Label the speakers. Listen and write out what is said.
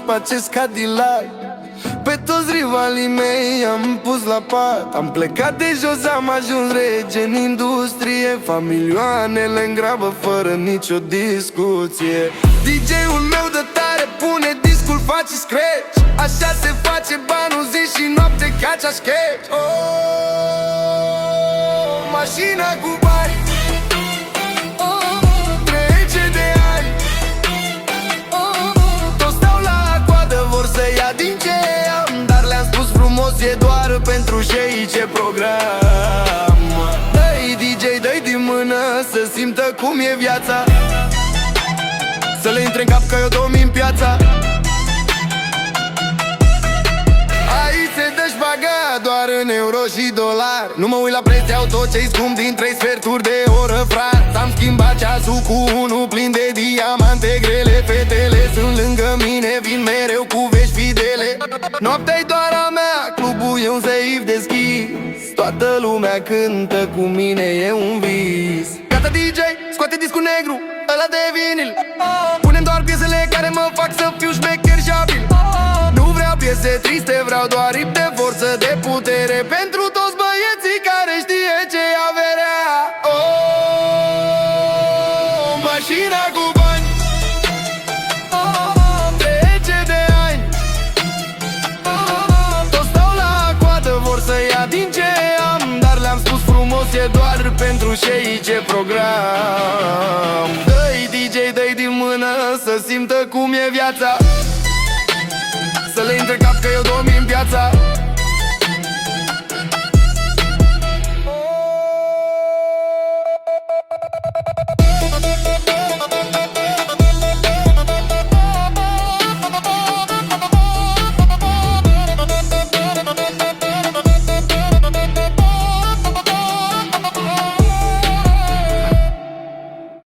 Speaker 1: pe acest Cadillac. Pe toți rivalii mei am pus la pat. Am plecat de jos, am ajuns rege în industrie. Familioanele în grabă fără nicio discuție. DJ-ul meu de tare pune discul, face scratch. Așa se face banul zi și noapte ca cea sketch. Oh, mașina cu bani trece de ani. Toți stau la coadă, vor să ia din ce am, dar le-am spus frumos, e doar pentru cei ce program. Dă-i DJ, dă-i din mână să simtă cum e viața, să le intre în cap că eu domn în piața. Aici se dă-și baga doar în euro și dolari. Nu mă uit la preț, iau tot ce-i scump din 3 sferturi de oră, frat. Am schimbat ceasul cu unul plin de diamante grele. Fetele sunt lângă mine, vin mereu cu vești fidele. Noaptea-i doar a mea, clubul e un seif deschis. Toată lumea cântă cu mine, e un vis. Gata DJ, scoate discul negru, ăla de vinil. Punem doar piesele care mă fac să fiu șmecher și abil. Nu vreau piese triste, vreau doar rip de forță, de putere, pentru toți băieții care știe ce-i averea. Oh, mașina cu bani trece de ani. Toți stau la coadă, vor să ia din ce am, dar le-am spus frumos, e doar pentru cei ce program. Dă-i DJ, dă-i din mână să simtă cum e viața, să le intre cap că eu domn în piața.